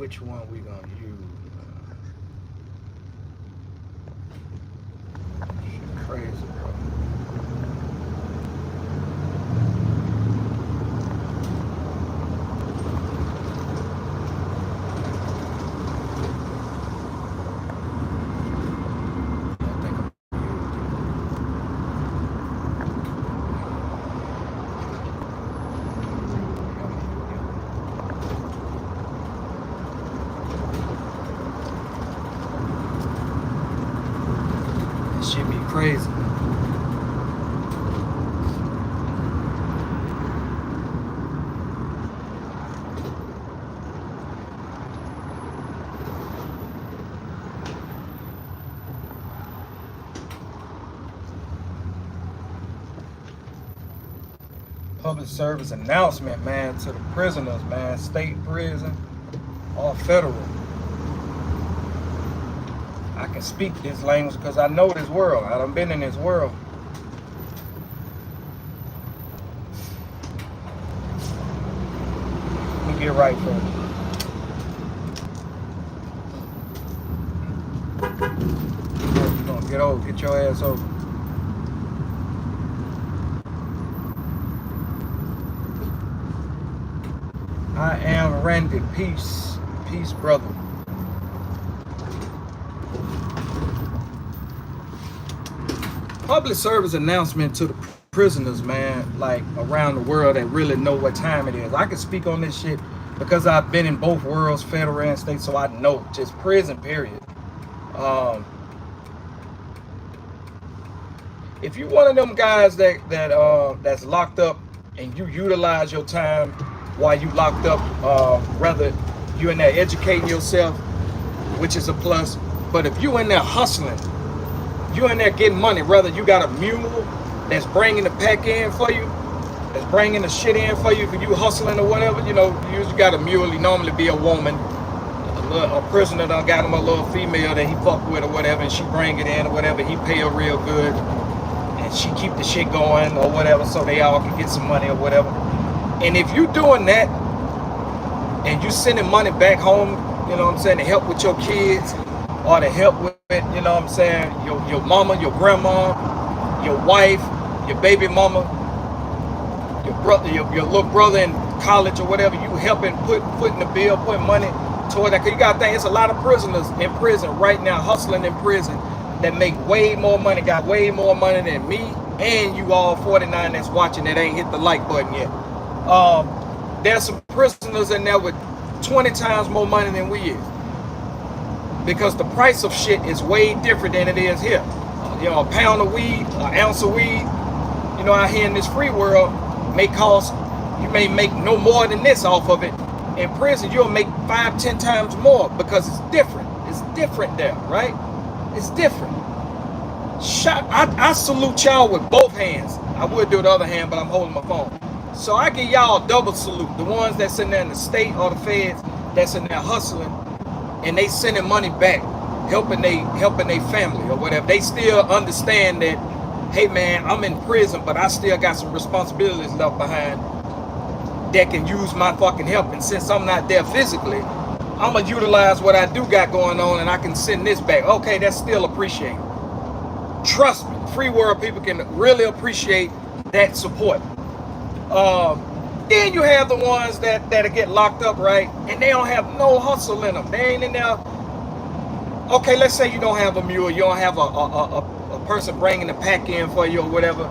which one we gonna use? Shit crazy, bro. I think I'm gonna use. This shit be crazy. Public service announcement, man, to the prisoners, man, state prison or federal. I can speak this language because I know this world. I done been in this world. Let me get right first. You gonna get over, get your ass over. I am Randy. Peace. Peace, brother. Public service announcement to the prisoners, man, like around the world that really know what time it is. I can speak on this shit because I've been in both worlds, federal and state, so I know just prison, period. If you one of them guys that's locked up and you utilize your time while you locked up, whether you in there educating yourself, which is a plus, but if you in there hustling, you in there getting money, whether you got a mule that's bringing the pack in for you, that's bringing the shit in for you, because you hustling or whatever, you know, you usually got a mule, he normally be a woman, a prisoner done got him a little female that he fuck with or whatever, and she bring it in or whatever, he pay her real good, and she keep the shit going or whatever, so they all can get some money or whatever. And if you doing that, and you sending money back home, you know what I'm saying, to help with your kids, or to help with, you know what I'm saying, your mama, your grandma, your wife, your baby mama, your brother, your little brother in college or whatever, you helping putting the bill, putting money toward that. Cause you gotta think, it's a lot of prisoners in prison right now, hustling in prison, that make way more money, got way more money than me and you all 49 that's watching that ain't hit the like button yet. There's some prisoners in there with 20 times more money than we is. Because the price of shit is way different than it is here. You know, a pound of weed, an ounce of weed, you know, out here in this free world, may cost, you may make no more than this off of it. In prison, you'll make 5-10 times more because it's different. It's different there, right? It's different. I salute y'all with both hands. I would do the other hand, but I'm holding my phone. So I give y'all a double salute. The ones that's in there in the state or the feds that's in there hustling, and they sending money back, helping they family or whatever. They still understand that, hey man, I'm in prison, but I still got some responsibilities left behind that can use my fucking help. And since I'm not there physically, I'm gonna utilize what I do got going on, and I can send this back. Okay, that's still appreciated. Trust me, free world people can really appreciate that support. Then you have the ones that get locked up, right? And they don't have no hustle in them. They ain't in there. Okay, let's say you don't have a mule, you don't have a person bringing the pack in for you or whatever.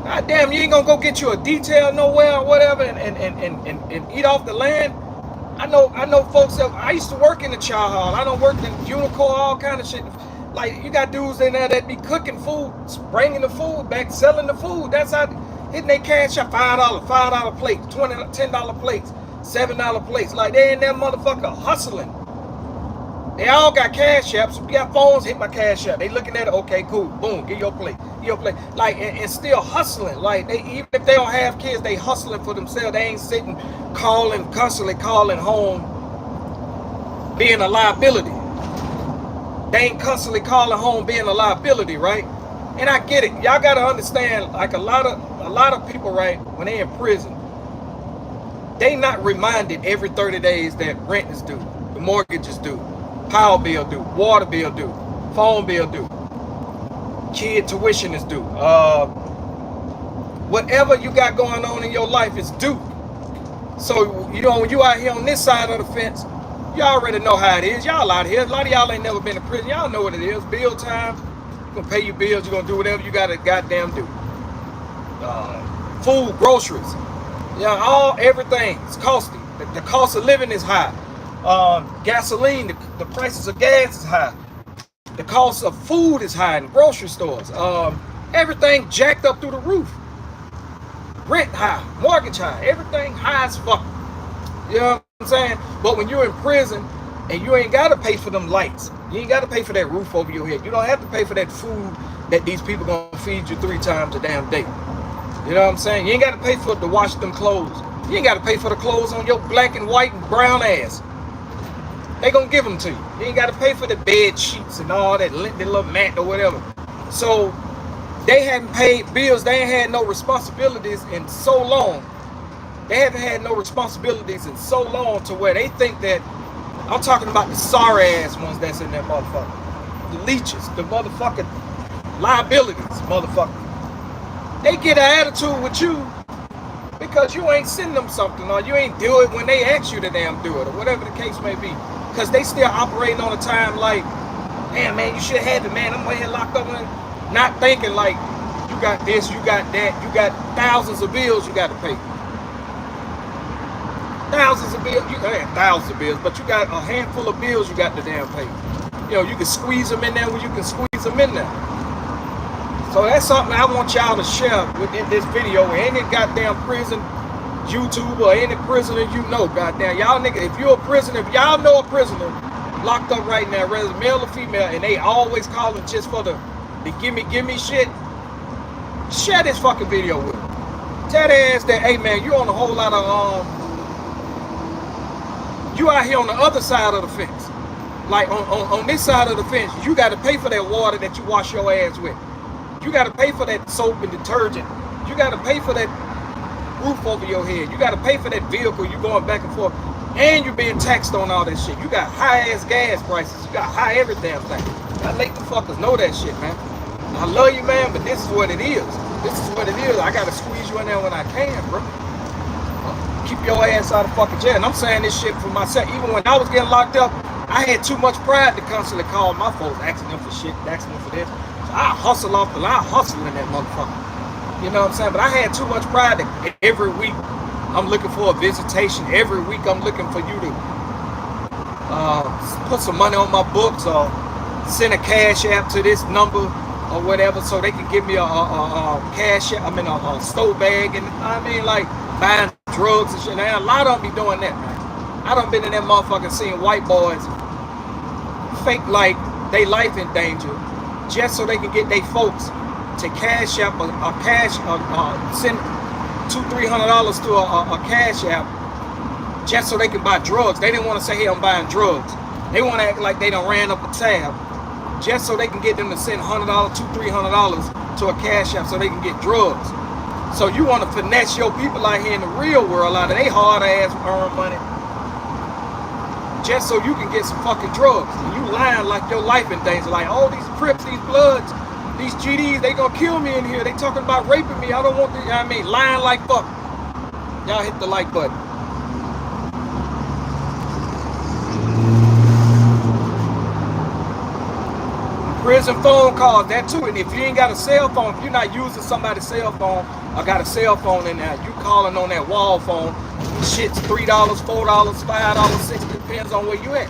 God damn, you ain't gonna go get you a detail nowhere or whatever and eat off the land. I know folks that I used to work in the chow hall. I done worked in Unico, all kind of shit. Like, you got dudes in there that be cooking food, bringing the food back, selling the food. That's how hitting they cash up $5 plates, $10 plates, $7 plates. Like, they in that motherfucker hustling. They all got cash apps. You got phones, hit my cash app. They looking at it, okay, cool, boom, get your plate, Like, and still hustling. Like, they, even if they don't have kids, they hustling for themselves. They ain't sitting constantly calling home, being a liability. They ain't constantly calling home being a liability, right? And I get it. Y'all gotta understand, like a lot of people, right, when they in prison, they not reminded every 30 days that rent is due. mortgage is due, power bill due, water bill due, phone bill due, kid tuition is due. Whatever you got going on in your life is due. So, you know, when you out here on this side of the fence, you already know how it is. Y'all out here, a lot of y'all ain't never been to prison. Y'all know what it is. Bill time, you're gonna pay your bills, you're gonna do whatever you gotta goddamn do. Food, groceries, yeah, everything is costly. The cost of living is high. Gasoline, the prices of gas is high. The cost of food is high in grocery stores. Everything jacked up through the roof. Rent high, mortgage high, everything high as fuck. You know what I'm saying? But when you're in prison and you ain't gotta pay for them lights, you ain't gotta pay for that roof over your head. You don't have to pay for that food that these people gonna feed you 3 times a damn day. You know what I'm saying? You ain't gotta pay for to wash them clothes. You ain't gotta pay for the clothes on your black and white and brown ass. They gonna give them to you. You ain't gotta pay for the bed sheets and all that little mat or whatever. So they hadn't paid bills. They ain't had no responsibilities in so long. They haven't had no responsibilities in so long to where they think that, I'm talking about the sorry ass ones that's in that motherfucker. The leeches, the motherfucking liabilities, motherfucker. They get an attitude with you because you ain't sending them something or you ain't do it when they ask you to damn do it or whatever the case may be. Because they still operating on a time like, damn man, you should have had it, man. I'm here locked up and not thinking like, you got this, you got that, you got thousands of bills you got to pay. Thousands of bills, you have thousands of bills, but you got a handful of bills you got to damn pay. You know, you can squeeze them in there when you can squeeze them in there. So that's something I want y'all to share within this video. Any goddamn prison YouTuber or any prisoner you know, goddamn. Y'all nigga, if you're a prisoner, if y'all know a prisoner locked up right now, whether it's male or female, and they always calling just for the gimme shit, share this fucking video with them. Tell their ass that, hey man, you on a whole lot of, you out here on the other side of the fence. Like on this side of the fence, you got to pay for that water that you wash your ass with. You got to pay for that soap and detergent. You got to pay for that roof over your head. You got to pay for that vehicle you going back and forth. And you're being taxed on all that shit. You got high-ass gas prices. You got high every damn thing. I make the fuckers know that shit, man. I love you, man, but this is what it is. This is what it is. I got to squeeze you in there when I can, bro. Keep your ass out of fucking jail. And I'm saying this shit for myself. Even when I was getting locked up, I had too much pride to constantly call my folks, asking them for shit, asking them for this. I hustle off, I hustle in that motherfucker. You know what I'm saying? But I had too much pride that every week I'm looking for a visitation. Every week I'm looking for you to put some money on my books or send a cash app to this number or whatever so they can give me a cash app, a stove bag. And I mean, like buying drugs and shit. Now, a lot of them be doing that, man. I done been in that motherfucker seeing white boys fake like they life in danger just so they can get their folks to cash app send $200-300 to a cash app just so they can buy drugs. They didn't want to say, hey, I'm buying drugs. They want to act like they done ran up a tab just so they can get them to send $100, $200-300 to a cash app so they can get drugs. So you want to finesse your people out here in the real world out of they hard ass earn money just so you can get some fucking drugs. And you lying like your life in danger. Like, all these Crips, these Bloods, these GDs, they gonna kill me in here. They talking about raping me. I don't want to, you know what I mean? Lying like fuck. Y'all hit the like button. Prison phone calls, that too. And if you ain't got a cell phone, if you're not using somebody's cell phone or got a cell phone in there, you calling on that wall phone, shit's $3, $4, $5, $6, depends on where you at.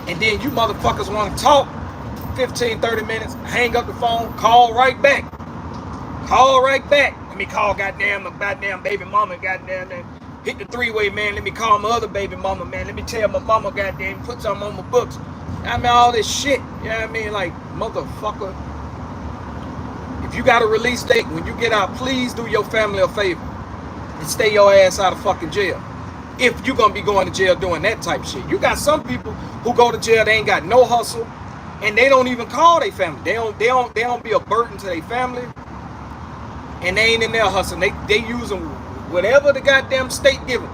And then you motherfuckers want to talk 15-30 minutes, hang up the phone, call right back. Call right back. Let me call goddamn baby mama, goddamn, hit the 3-way, man. Let me call my other baby mama, man. Let me tell my mama, goddamn, put something on my books. I mean, all this shit, you know what I mean? Like, motherfucker, if you got a release date, when you get out, please do your family a favor and stay your ass out of fucking jail. If you're gonna be going to jail doing that type of shit. You got some people who go to jail, they ain't got no hustle, and they don't even call their family. They don't be a burden to their family, and they ain't in there hustling. They using whatever the goddamn state give them.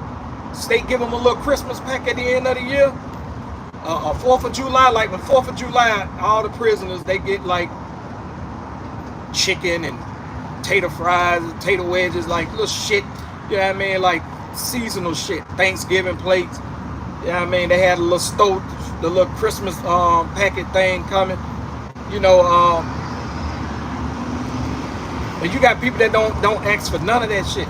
State give them a little Christmas pack at the end of the year. 4th of July, like when 4th of July, all the prisoners, they get like chicken and tater fries, tater wedges, like little shit, you know what I mean, like seasonal shit, Thanksgiving plates, you know what I mean, they had a little stove, the little Christmas packet thing coming, you know, but you got people that don't ask for none of that shit.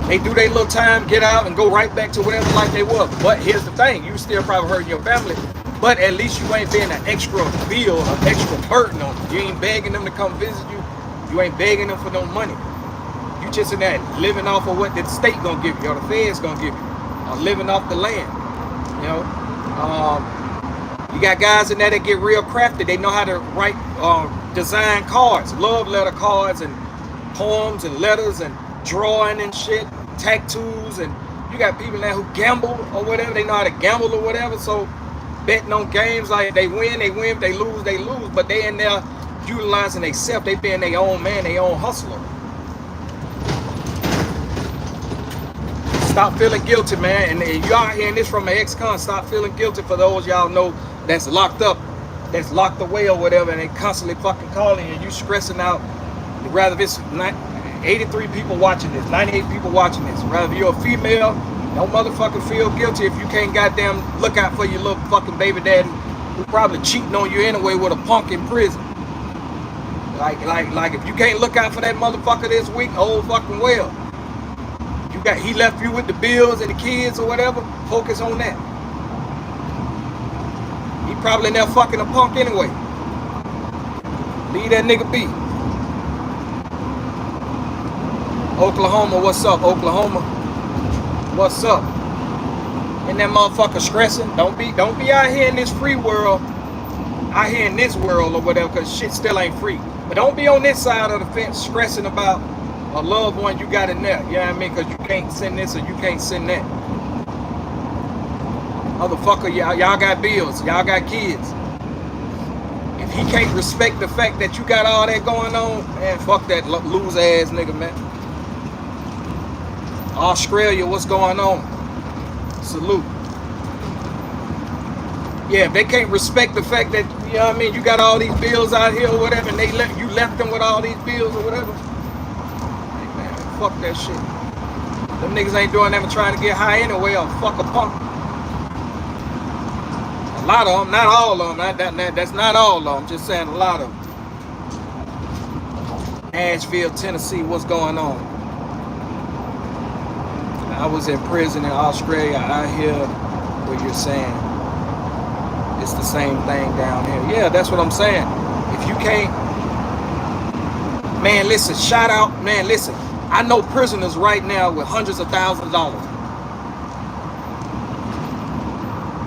They do their little time, get out, and go right back to whatever life they was. But here's the thing, you still probably hurting your family, but at least you ain't being an extra bill, an extra burden on them. You ain't begging them to come visit you. You ain't begging them for no money. You just in that living off of what the state gonna give you, or the feds gonna give you, or living off the land. You know, you got guys in there that get real crafty. They know how to write, design cards, love letter cards, and poems and letters, and drawing and shit, tattoos, and you got people now who gamble or whatever. They know how to gamble or whatever. So betting on games, like they win, they lose, they lose. But they in there utilizing themselves. They being their own man, their own hustler. Stop feeling guilty, man. And you out hearing this from an ex-con. Stop feeling guilty for those y'all know that's locked up, that's locked away or whatever, and they constantly fucking calling and you stressing out. Rather it's not 83 people watching this, 98 people watching this. Rather you're a female, don't motherfucking feel guilty if you can't goddamn look out for your little fucking baby daddy who probably cheating on you anyway with a punk in prison. Like if you can't look out for that motherfucker this week, oh fucking well. He left you with the bills and the kids or whatever, focus on that. He probably in there fucking a punk anyway. Leave that nigga be. Oklahoma, what's up? Oklahoma, what's up? And that motherfucker stressing. Don't be out here in this free world, out here in this world or whatever, because shit still ain't free. But don't be on this side of the fence stressing about a loved one you got in there. You know what I mean? Because you can't send this or you can't send that. Motherfucker, y'all got bills. Y'all got kids. If he can't respect the fact that you got all that going on, man, fuck that loser ass nigga, man. Australia, what's going on? Salute. Yeah, if they can't respect the fact that, you know what I mean, you got all these bills out here or whatever, and you left them with all these bills or whatever, hey, man, fuck that shit. Them niggas ain't doing that but trying to get high anyway or fuck a punk. A lot of them, not all of them. That's not all of them. Just saying a lot of them. Nashville, Tennessee, what's going on? I was in prison in Australia. I hear what you're saying. It's the same thing down here. Yeah, that's what I'm saying. If you can't, man, listen, shout out, man, listen. I know prisoners right now with hundreds of thousands of dollars.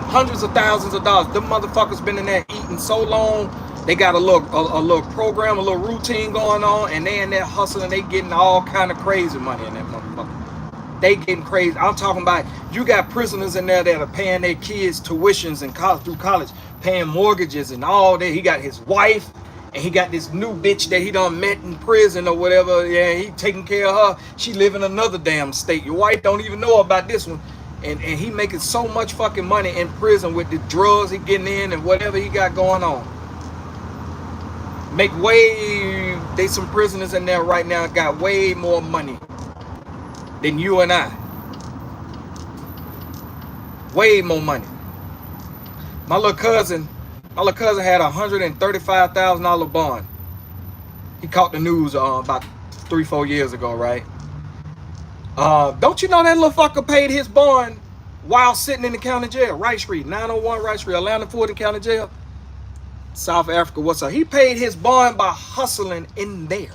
Hundreds of thousands of dollars. Them motherfuckers been in there eating so long. They got a little program, a little routine going on, and they in there hustling. They getting all kind of crazy money in that motherfucker. They getting crazy. I'm talking about, you got prisoners in there that are paying their kids tuitions and through college, paying mortgages and all that. He got his wife, and he got this new bitch that he done met in prison or whatever. Yeah, he taking care of her. She live in another damn state. Your wife don't even know about this one. And he making so much fucking money in prison with the drugs he getting in and whatever he got going on. There's some prisoners in there right now got way more money than you and I. Way more money. My little cousin had $135,000 bond. He caught the news about 3-4 years ago, right? Don't you know that little fucker paid his bond while sitting in the county jail? Wright Street, 901 Wright Street, Atlanta, Fulton County Jail, South Africa, what's up? He paid his bond by hustling in there.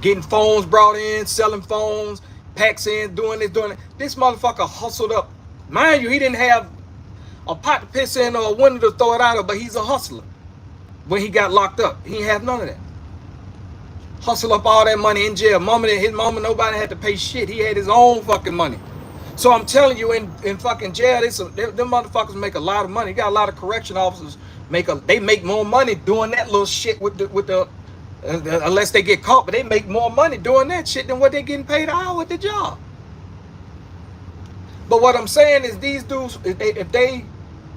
Getting phones brought in, selling phones, packs in, doing this, doing that. This motherfucker hustled up. Mind you, he didn't have a pot to piss in or a window to throw it out of, but he's a hustler. When he got locked up, he didn't have none of that. Hustle up all that money in jail. His mama, nobody had to pay shit. He had his own fucking money. So I'm telling you, in fucking jail, them motherfuckers make a lot of money. You got a lot of correction officers they make more money doing that little shit with the Unless they get caught, but they make more money doing that shit than what they getting paid an hour at the job. But what I'm saying is these dudes, if they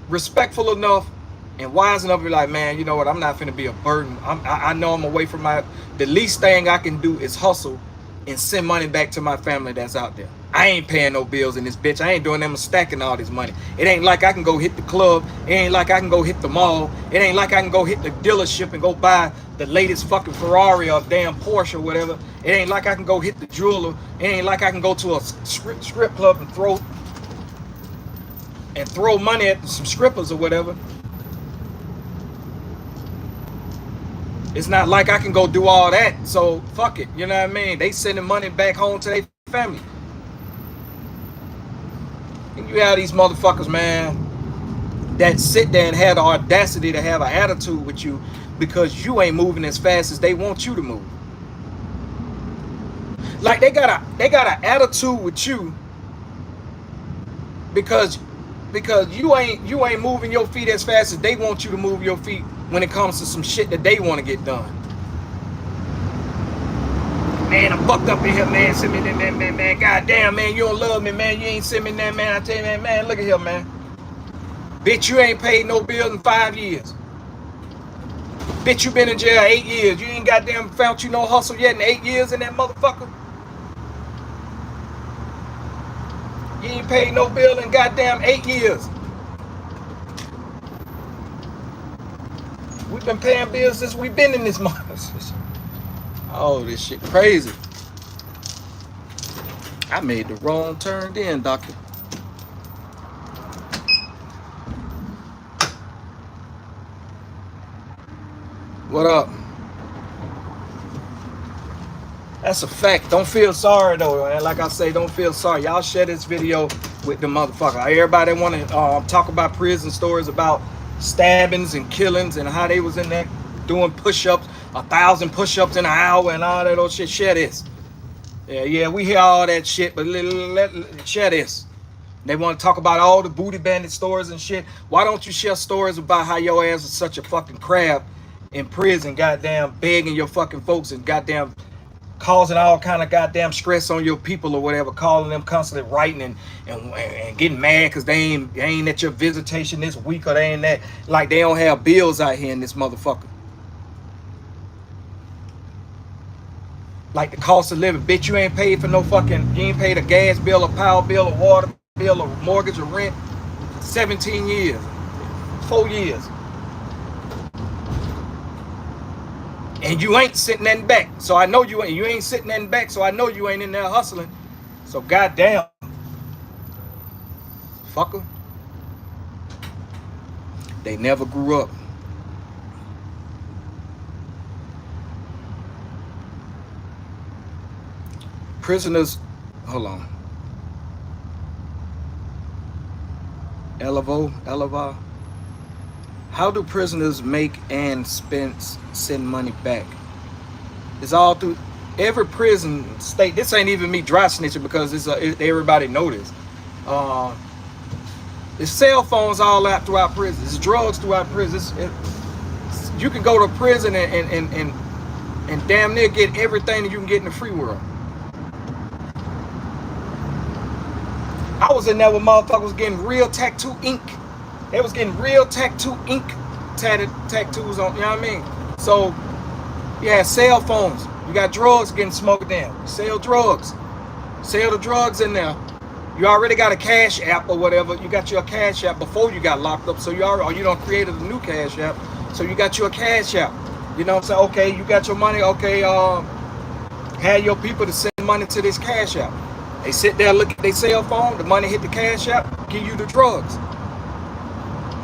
respectful enough and wise enough to be like, man, you know what, I'm not finna be a burden. I know I'm away from the least thing I can do is hustle and send money back to my family that's out there. I ain't paying no bills in this bitch. I ain't doing them stacking all this money. It ain't like I can go hit the club. It ain't like I can go hit the mall. It ain't like I can go hit the dealership and go buy the latest fucking Ferrari or damn Porsche or whatever. It ain't like I can go hit the jeweler. It ain't like I can go to a strip club and throw money at some strippers or whatever. It's not like I can go do all that. So fuck it. You know what I mean? They sending money back home to their family. And you have these motherfuckers, man, that sit there and have the audacity to have an attitude with you because you ain't moving as fast as they want you to move. Like they got an attitude with you because you ain't moving your feet as fast as they want you to move your feet when it comes to some shit that they want to get done. Man, I'm fucked up in here, man. Send me that, man. Goddamn, man, you don't love me, man. You ain't send me that, man. I tell you, man, look at here, man. Bitch, you ain't paid no bill in 5 years. Bitch, you been in jail 8 years. You ain't goddamn found you no hustle yet in 8 years in that motherfucker. You ain't paid no bill in goddamn 8 years. We've been paying bills since we've been in this month. Oh, this shit crazy. I made the wrong turn then, doctor. What up? That's a fact. Don't feel sorry though, and like I say, don't feel sorry. Y'all share this video with the motherfucker. Everybody want to talk about prison stories about stabbings and killings and how they was in there doing push-ups, 1,000 push-ups in an hour and all that old shit. Share this. Yeah, we hear all that shit, but share this. They want to talk about all the booty bandit stories and shit. Why don't you share stories about how your ass is such a fucking crab in prison, goddamn begging your fucking folks and goddamn causing all kind of goddamn stress on your people or whatever, calling them constantly writing and getting mad because they ain't at your visitation this week or they ain't that, like they don't have bills out here in this motherfucker. Like the cost of living, bitch, you ain't paid for no fucking, you ain't paid a gas bill, a power bill, a water bill, a mortgage, or rent 17 years, 4 years. And you ain't sitting nothing back. So I know you ain't sitting nothing back. So I know you ain't in there hustling. So goddamn. Fucker. They never grew up. Prisoners, hold on. Eleva. How do prisoners make and send money back? It's all through every prison state. This ain't even me dry snitching because everybody know this. There's cell phones all out throughout prison. There's drugs throughout prison. You can go to prison and damn near get everything that you can get in the free world. I was in there with motherfuckers getting real tattoo ink. They was getting real tattoo ink tattoos on, you know what I mean? So, you had cell phones. You got drugs getting smoked in. You sell drugs. Sell the drugs in there. You already got a cash app or whatever. You got your cash app before you got locked up. So you done created a new cash app. So you got your cash app. You know what I'm saying? Okay, you got your money. Okay, have your people to send money to this cash app. They sit there, look at their cell phone. The money hit the cash app. Give you the drugs.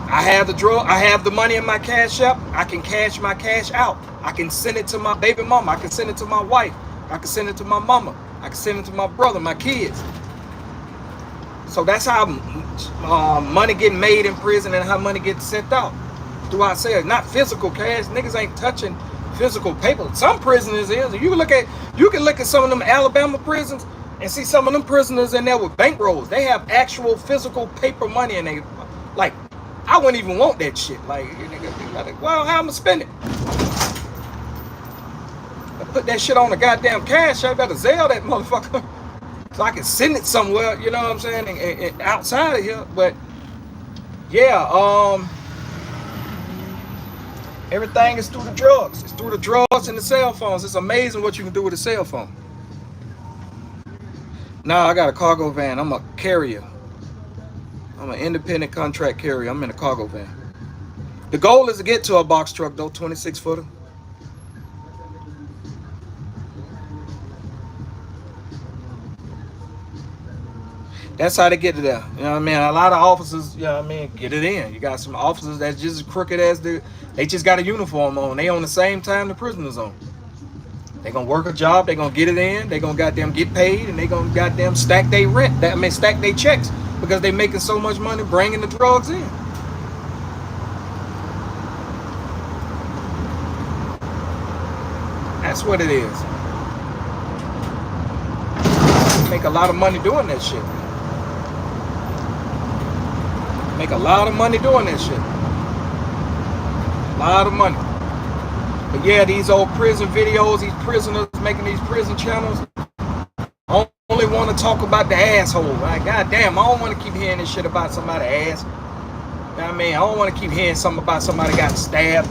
I have the money in my cash app. I can cash my cash out. I can send it to my baby mama. I can send it to my wife. I can send it to my mama. I can send it to my brother, my kids. So that's how money getting made in prison and how money gets sent out throughout sales. Not physical cash. Niggas ain't touching physical paper. Some prisoners is. You can look at some of them Alabama prisons and see some of them prisoners in there with bankrolls. They have actual physical paper money and they like. I wouldn't even want that shit. Like, well, how I'm gonna spend it? put that shit on the goddamn cash. I better Zelle that motherfucker so I can send it somewhere. You know what I'm saying? And outside of here, but yeah, everything is through the drugs. It's through the drugs and the cell phones. It's amazing what you can do with a cell phone. Now I got a cargo van. I'm a carrier. I'm an independent contract carrier. I'm in a cargo van. The goal is to get to a box truck though, 26 footer. That's how they get to there. You know what I mean? A lot of officers, you know what I mean, get it in. You got some officers that's just as crooked as they just got a uniform on. They on the same time the prisoners on. They gonna work a job, they gonna get it in, they gonna goddamn get paid, and they gonna goddamn stack their rent. Stack their checks because they making so much money bringing the drugs in. That's what it is. Make a lot of money doing that shit. Make a lot of money doing that shit. A lot of money. But yeah, these old prison videos, these prisoners making these prison channels, I only want to talk about the asshole. Like, goddamn, I don't want to keep hearing this shit about somebody's ass. You know what I mean? I don't want to keep hearing something about somebody got stabbed.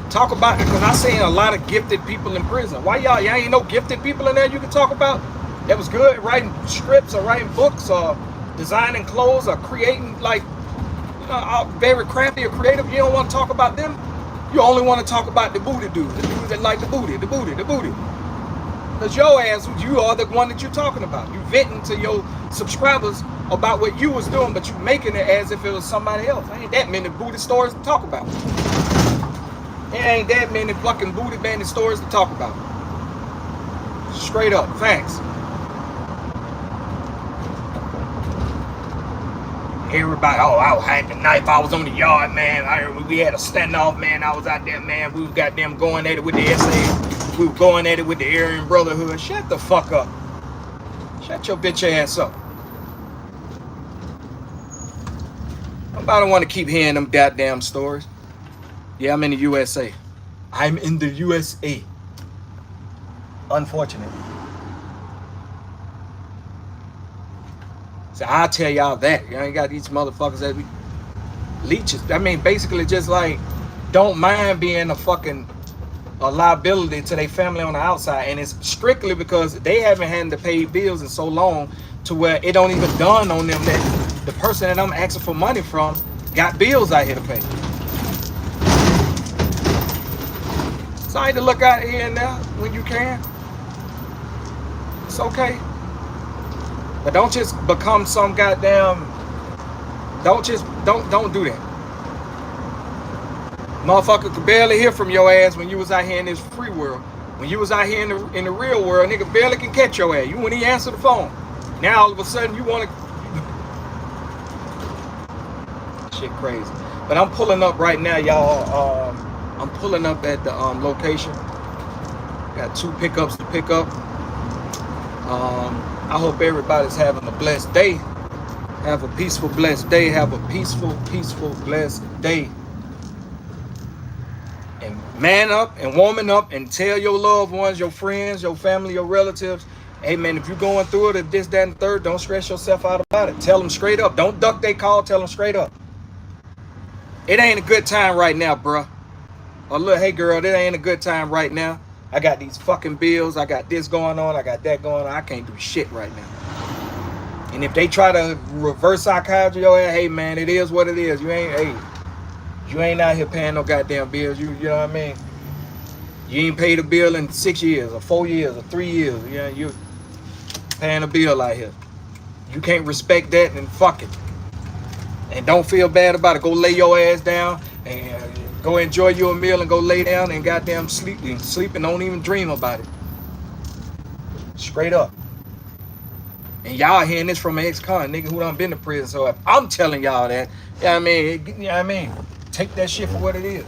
Talk about it, because I seen a lot of gifted people in prison. Why y'all ain't no gifted people in there you can talk about? That was good at writing scripts or writing books or designing clothes or creating, like, you know, very crafty or creative. You don't want to talk about them. You only want to talk about the booty dudes, the dudes that like the booty. Because your ass, you are the one that you're talking about. You venting to your subscribers about what you was doing, but you making it as if it was somebody else. There ain't that many booty stories to talk about. There ain't that many fucking booty bandit stories to talk about. Straight up, facts. Everybody, oh, I had the knife, I was on the yard, man. We had a standoff, man. I was out there, man. We was goddamn going at it with the SA. We were going at it with the Aryan Brotherhood. Shut the fuck up. Shut your bitch ass up. Nobody want to keep hearing them goddamn stories. Yeah, I'm in the USA. I'm in the USA. Unfortunately. So I'll tell y'all that. You ain't got these motherfuckers that be leeches. I mean, basically just like don't mind being a liability to their family on the outside. And it's strictly because they haven't had to pay bills in so long to where it don't even dawn on them that the person that I'm asking for money from got bills out here to pay. So I need to look out here and there when you can. It's okay. But don't just become some goddamn, don't do that. Motherfucker could barely hear from your ass when you was out here in this free world. When you was out here in the real world, nigga barely can catch your ass. You wouldn't even answer the phone. Now all of a sudden you want to... Shit crazy. But I'm pulling up right now, y'all. I'm pulling up at the location. Got 2 pickups to pick up. I hope everybody's having a blessed day. Have a peaceful, blessed day. Have a peaceful, blessed day. And man up and woman up and tell your loved ones, your friends, your family, your relatives, hey man, if you're going through it or this, that, and the third, don't stress yourself out about it. Tell them straight up. Don't duck they call. Tell them straight up. It ain't a good time right now, bruh. Or look, hey girl, it ain't a good time right now. I got these fucking bills. I got this going on. I got that going on. I can't do shit right now. And if they try to reverse psychiatry your ass, hey man, it is what it is. You ain't out here paying no goddamn bills. You know what I mean? You ain't paid a bill in 6 years or 4 years or 3 years. You know, you paying a bill out here. You can't respect that, and fuck it. And don't feel bad about it. Go lay your ass down and go enjoy your meal and go lay down and goddamn sleep and don't even dream about it. Straight up. And y'all hearing this from an ex-con nigga who done been to prison. So if I'm telling y'all that, you know what I mean? Take that shit for what it is.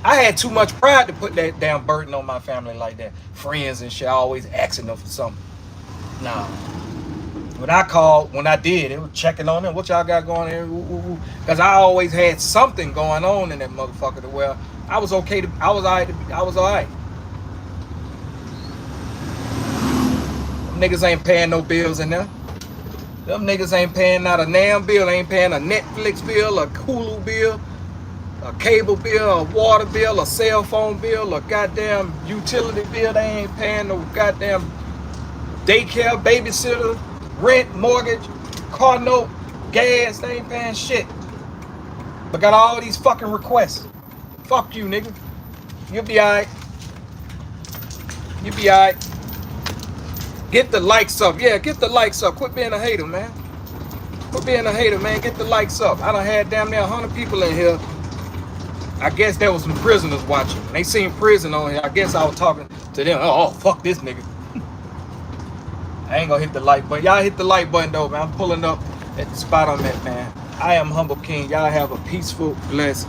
I had too much pride to put that damn burden on my family like that. Friends and shit, always asking them for something. Nah. When I did, it was checking on them. What y'all got going on? Because I always had something going on in that motherfucker to where I was okay. I was all right. I was all right. Them niggas ain't paying no bills in there. Them niggas ain't paying not a damn bill. They ain't paying a Netflix bill, a Hulu bill, a cable bill, a water bill, a cell phone bill, a goddamn utility bill. They ain't paying no goddamn daycare, babysitter, rent, mortgage, car note, gas. They ain't paying shit. But got all these fucking requests. Fuck you, nigga. You'll be alright. You'll be alright. Get the likes up. Yeah, get the likes up. Quit being a hater, man. Quit being a hater, man. Get the likes up. I done had damn near 100 people in here. I guess there was some prisoners watching. They seen prison on here. I guess I was talking to them. Oh, fuck this nigga. I ain't gonna hit the like button. Y'all hit the like button though, man. I'm pulling up at the spot I'm at, man. I am Humble King. Y'all have a peaceful, blessed